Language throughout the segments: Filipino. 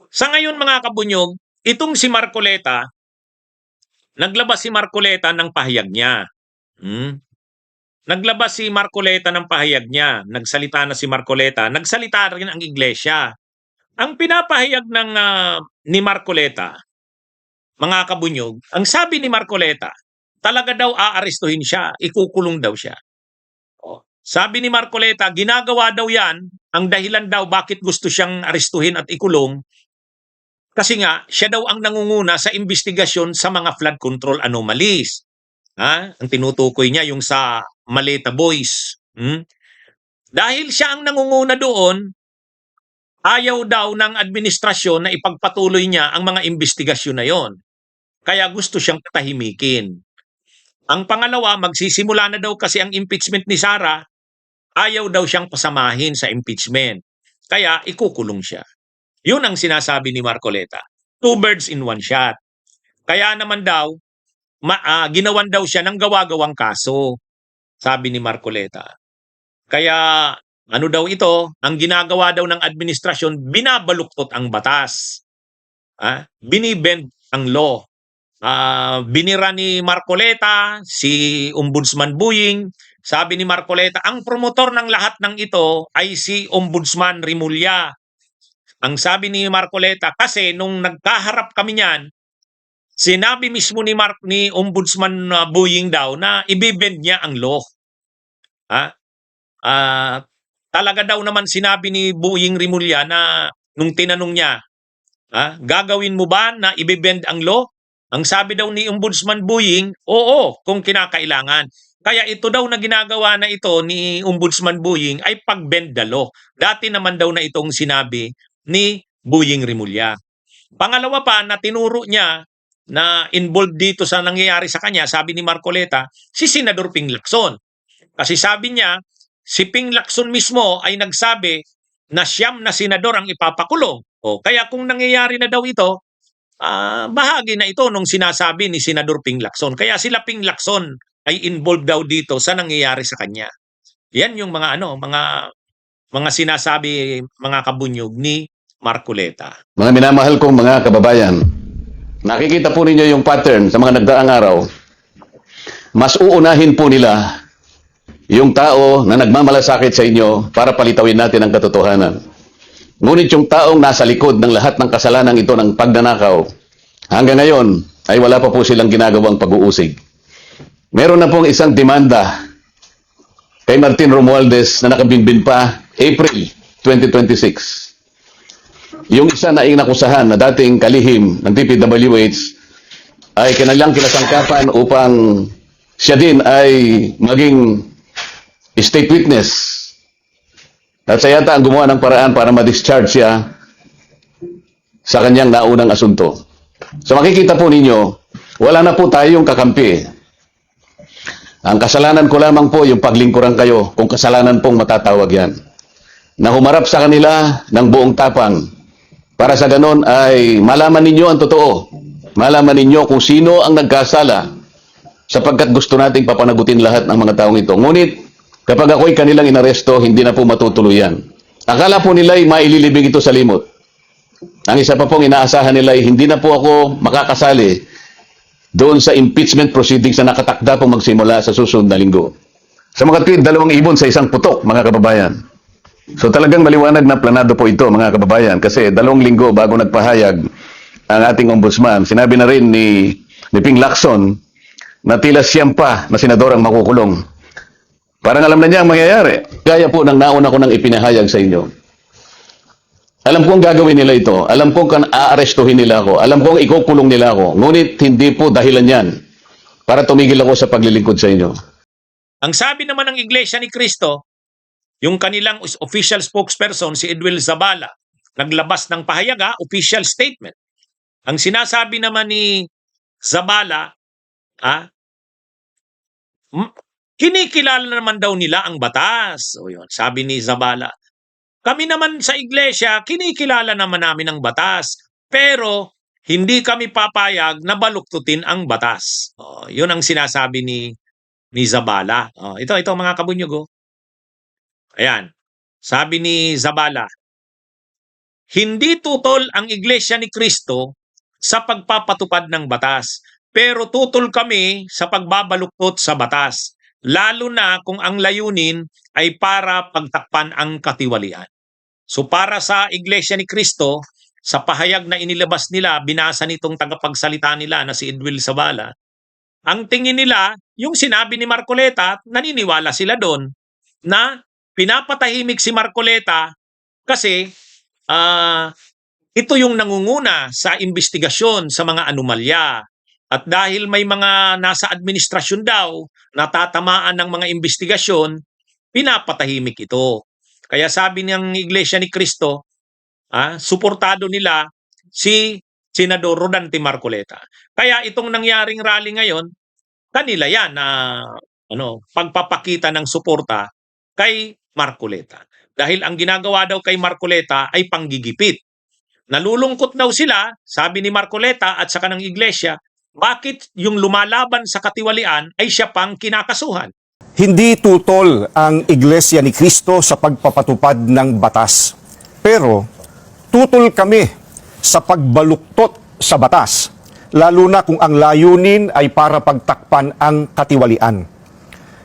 Sa ngayon mga kabunyog, itong si Marcoleta, naglabas si Marcoleta ng pahayag niya. Hmm? Naglabas si Marcoleta ng pahayag niya. Nagsalita na si Marcoleta. Nagsalita rin ang iglesia. Ang pinapahayag ng ni Marcoleta, mga kabunyog, ang sabi ni Marcoleta, talaga daw aarestuhin siya, ikukulong daw siya. Oh. Sabi ni Marcoleta, ginagawa daw yan, ang dahilan daw bakit gusto siyang arestuhin at ikulong, kasi nga, siya daw ang nangunguna sa investigasyon sa mga flood control anomalies. Ang tinutukoy niya yung sa Maleta Boys. Dahil siya ang nangunguna doon, ayaw daw ng administrasyon na ipagpatuloy niya ang mga investigasyon na yon. Kaya gusto siyang tahimikin. Ang pangalawa, magsisimula na daw kasi ang impeachment ni Sara, ayaw daw siyang pasamahin sa impeachment. Kaya ikukulong siya. Yun ang sinasabi ni Marcoleta. Two birds in one shot. Kaya naman daw, ginawan daw siya ng gawa-gawang kaso, sabi ni Marcoleta. Kaya ano daw ito, ang ginagawa daw ng administrasyon, binabaluktot ang batas. Binibend ang law. Binira ni Marcoleta, si Ombudsman Buying. Sabi ni Marcoleta, ang promotor ng lahat ng ito ay si Ombudsman Rimulya. Ang sabi ni Marcoleta, kasi nung nagkaharap kami niyan, sinabi mismo ni Ombudsman Buying daw na ibibend niya ang law. Talaga daw naman sinabi ni Buying Rimulya na nung tinanong niya, gagawin mo ba na ibibend ang law? Ang sabi daw ni Ombudsman Buying, oo, kung kinakailangan. Kaya ito daw na ginagawa na ito ni Ombudsman Buying ay pag-bend the law. Dati naman daw na itong sinabi ni Buying Rimulya. Pangalawa pa na tinuro niya na involved dito sa nangyayari sa kanya, sabi ni Marcoleta, si Senador Ping Lacson. Kasi sabi niya, si Ping Lacson mismo ay nagsabi na siyam na senador ang ipapakulong. Kaya kung nangyayari na daw ito, bahagi na ito nung sinasabi ni Senador Ping Lacson. Kaya sila Ping Lacson ay involved daw dito sa nangyayari sa kanya. Yan yung mga sinasabi, mga kabunyog ni Marcoleta. Mga minamahal kong mga kababayan, nakikita po ninyo yung pattern sa mga nagdaang araw. Mas uunahin po nila yung tao na nagmamalasakit sa inyo para palitawin natin ang katotohanan. Ngunit yung taong nasa likod ng lahat ng kasalanan ito ng pagnanakaw, hanggang ngayon ay wala pa po silang ginagawang pag-uusig. Meron na pong isang demanda kay Martin Romualdez na nakabinbin pa April 2026. Yung isa na inakusahan na dating kalihim ng DPWH ay kanilang kinasangkapan upang siya din ay maging state witness. At siya yata ang gumawa ng paraan para ma-discharge siya sa kanyang naunang asunto. So makikita po ninyo, wala na po tayong kakampi. Ang kasalanan ko lamang po yung paglingkuran kayo kung kasalanan pong matatawag yan. Na humarap sa kanila ng buong tapang para sa ganon ay malaman ninyo ang totoo. Malaman ninyo kung sino ang nagkasala sapagkat gusto nating papanagutin lahat ng mga taong ito. Ngunit kapag ako'y kanilang inaresto, hindi na po matutuloy yan. Akala po nila ay maililibing ito sa limot. Ang isa pa pong inaasahan nila ay hindi na po ako makakasali doon sa impeachment proceedings na nakatakda po magsimula sa susunod na linggo. Sa mga tweet, 2 ibon sa isang putok, mga kababayan. So talagang maliwanag na planado po ito, mga kababayan, kasi 2 linggo bago nagpahayag ang ating ombudsman, sinabi na rin ni Ping Lacson na tila siyam pa na senador ang makukulong. Parang alam na niya ang mangyayari. Gaya po ng nauna ko nang ipinahayag sa inyo. Alam kong gagawin nila ito. Alam kong aarestuhin nila ako. Alam kong ikukulong nila ako. Ngunit hindi po dahilan yan para tumigil ako sa paglilingkod sa inyo. Ang sabi naman ng Iglesia ni Cristo, yung kanilang official spokesperson, si Edwil Zabala, naglabas ng pahayag, official statement. Ang sinasabi naman ni Zabala, kinikilala naman daw nila ang batas. Yun, sabi ni Zabala, kami naman sa iglesia, kinikilala naman namin ang batas. Pero hindi kami papayag na baluktutin ang batas. Yun ang sinasabi ni Zabala. Ito mga kabunyog. Ayan. Sabi ni Zabala, Hindi tutol ang Iglesia ni Cristo sa pagpapatupad ng batas, pero tutol kami sa pagbabaluktot sa batas, lalo na kung ang layunin ay para pagtakpan ang katiwalian. So para sa Iglesia ni Cristo, sa pahayag na inilabas nila, binasa nitong tagapagsalita nila na si Edwil Sabala, ang tingin nila, yung sinabi ni Marcoleta, naniniwala sila doon na pinapatahimik si Marcoleta kasi ito yung nangunguna sa investigasyon sa mga anomalya. At dahil may mga nasa administrasyon daw natatamaan ng mga investigasyon, pinapatahimik ito. Kaya sabi ng Iglesia ni Cristo, suportado nila si Senador Rodante Marcoleta. Kaya itong nangyaring rally ngayon, kanila yan na pagpapakita ng suporta kay Marcoleta. Dahil ang ginagawa daw kay Marcoleta ay panggigipit. Nalulungkot daw sila, sabi ni Marcoleta at sa kanang iglesia, bakit yung lumalaban sa katiwalian ay siya pang kinakasuhan? Hindi tutol ang Iglesia ni Cristo sa pagpapatupad ng batas. Pero tutol kami sa pagbaluktot sa batas, lalo na kung ang layunin ay para pagtakpan ang katiwalian.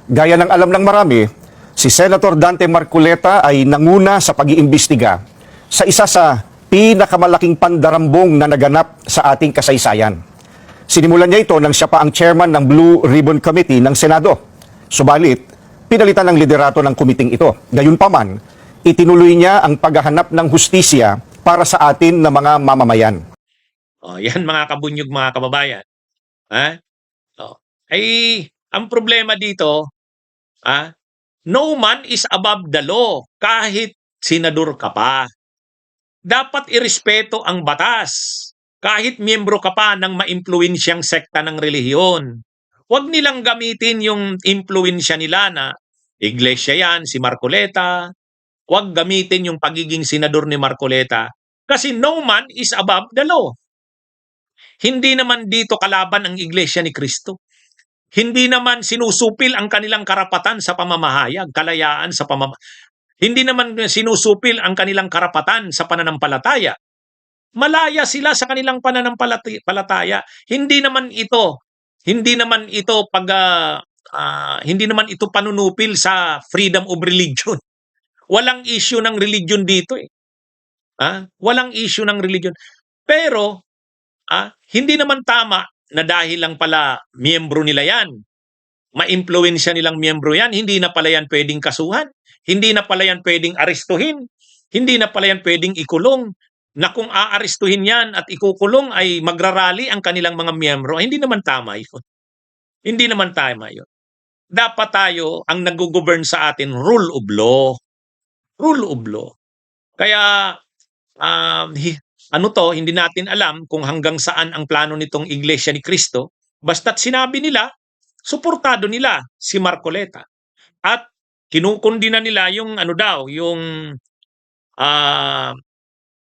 Gaya ng alam ng marami, si Senator Dante Marcoleta ay nanguna sa pag-iimbestiga sa isa sa pinakamalaking pandarambong na naganap sa ating kasaysayan. Sinimulan niya ito nang siya pa ang chairman ng Blue Ribbon Committee ng Senado. Subalit, pinalitan ng liderato ng komiting ito. Gayunpaman, itinuloy niya ang paghahanap ng hustisya para sa atin na mga mamamayan. Yan mga kabunyog, mga kababayan. Ay, ang problema dito, no man is above the law, kahit senador ka pa. Dapat irespeto ang batas, kahit miyembro ka pa ng maimpluwensyang sekta ng relihiyon. Huwag nilang gamitin yung impluwensya nila na iglesia yan, si Marcoleta. Huwag gamitin yung pagiging senador ni Marcoleta. Kasi no man is above the law. Hindi naman dito kalaban ang iglesia ni Cristo. Hindi naman sinusupil ang kanilang karapatan sa pamamahayag, kalayaan sa Hindi naman sinusupil ang kanilang karapatan sa pananampalataya. Malaya sila sa kanilang pananampalataya. Hindi naman ito hindi naman ito panunupil sa freedom of religion. Walang issue ng religion dito eh. Walang issue ng religion. Pero hindi naman tama na dahil lang pala miyembro nila yan, maimpluwensya nilang miyembro yan, hindi na pala yan pwedeng kasuhan, hindi na pala yan pwedeng arestuhin, hindi na pala yan pwedeng ikulong, na kung aarestuhin yan at ikukulong ay magrarally ang kanilang mga miyembro. Hindi naman tama yun. Hindi naman tama yun. Dapat tayo, ang nag-govern sa atin, rule of law. Rule of law. Kaya, hindi natin alam kung hanggang saan ang plano nitong Iglesia ni Cristo. Basta't sinabi nila, suportado nila si Marcoleta. At kinukundina nila yung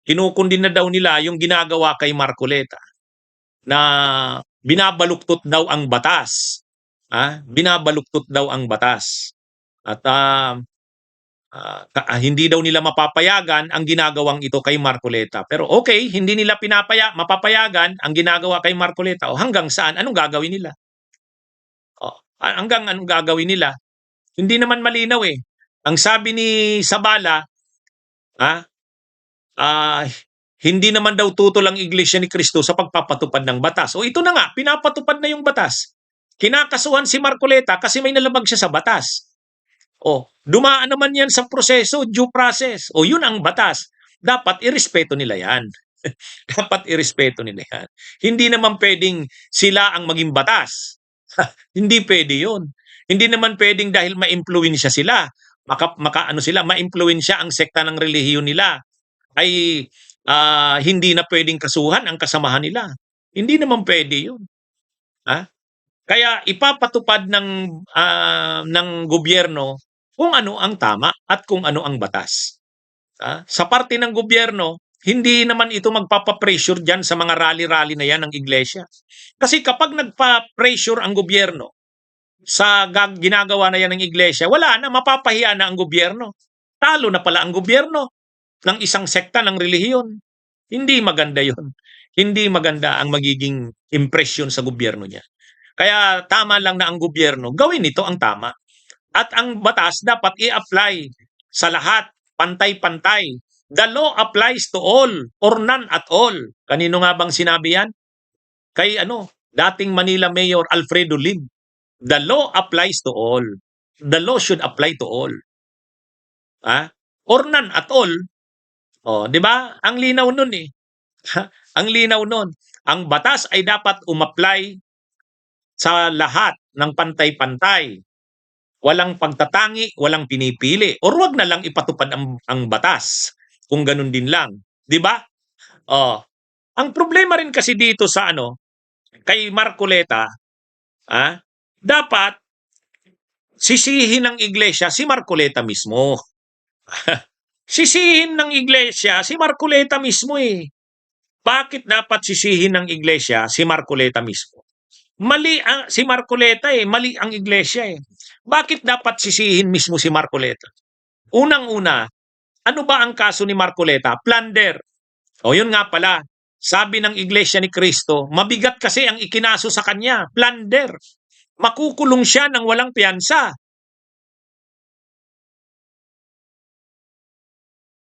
kinukundina daw nila yung ginagawa kay Marcoleta na binabaluktot daw ang batas. Binabaluktot daw ang batas. At hindi daw nila mapapayagan ang ginagawang ito kay Marcoleta. Pero okay, hindi nila mapapayagan ang ginagawa kay Marcoleta. O hanggang saan? Anong gagawin nila? Hanggang anong gagawin nila? Hindi naman malinaw eh. Ang sabi ni Sabala, hindi naman daw tutol ang Iglesia ni Cristo sa pagpapatupad ng batas. O ito na nga, pinapatupad na yung batas. Kinakasuhan si Marcoleta kasi may nalabag siya sa batas. Dumaan naman yan sa proseso, due process. Yun ang batas. Dapat irespeto nila yan. Dapat irespeto nila yan. Hindi naman pwedeng sila ang maging batas. Hindi pwede yun. Hindi naman pwedeng dahil ma-impluwensya sila, ma-impluwensya ang sekta ng relihiyon nila, ay hindi na pwedeng kasuhan ang kasamahan nila. Hindi naman pwede yun. Kaya ipapatupad ng gobyerno kung ano ang tama at kung ano ang batas. Sa parte ng gobyerno, hindi naman ito magpapapressure dyan sa mga rally-rally na yan ng iglesia. Kasi kapag nagpa-pressure ang gobyerno sa ginagawa na yan ng iglesia, wala na, mapapahiya na ang gobyerno. Talo na pala ang gobyerno. ng isang sekta ng relihiyon. Hindi maganda yon. Hindi maganda ang magiging impresyon sa gobyerno niya. Kaya tama lang na ang gobyerno, gawin ito ang tama. At ang batas dapat i-apply sa lahat, pantay-pantay. The law applies to all or none at all. Kanino nga bang sinabi yan? Kay dating Manila Mayor Alfredo Lim. The law applies to all. The law should apply to all. Or none at all. Di ba? Ang linaw nun eh. Ang linaw nun. Ang batas ay dapat umapply sa lahat ng pantay-pantay. Walang pagtatangi, walang pinipili. Or wag na lang ipatupad ang batas. Kung ganun din lang. Di ba? Ang problema rin kasi dito sa kay Marcoleta, dapat sisihin ng iglesia si Marcoleta mismo. Sisihin ng iglesia si Marcoleta mismo eh. Bakit dapat sisihin ng iglesia si Marcoleta mismo? Mali si Marcoleta eh, mali ang iglesia eh. Bakit dapat sisihin mismo si Marcoleta? Unang-una, ano ba ang kaso ni Marcoleta? Plunder. Yun nga pala. Sabi ng Iglesia ni Cristo, mabigat kasi ang ikinaso sa kanya, plunder. Makukulong siya ng walang piyansa.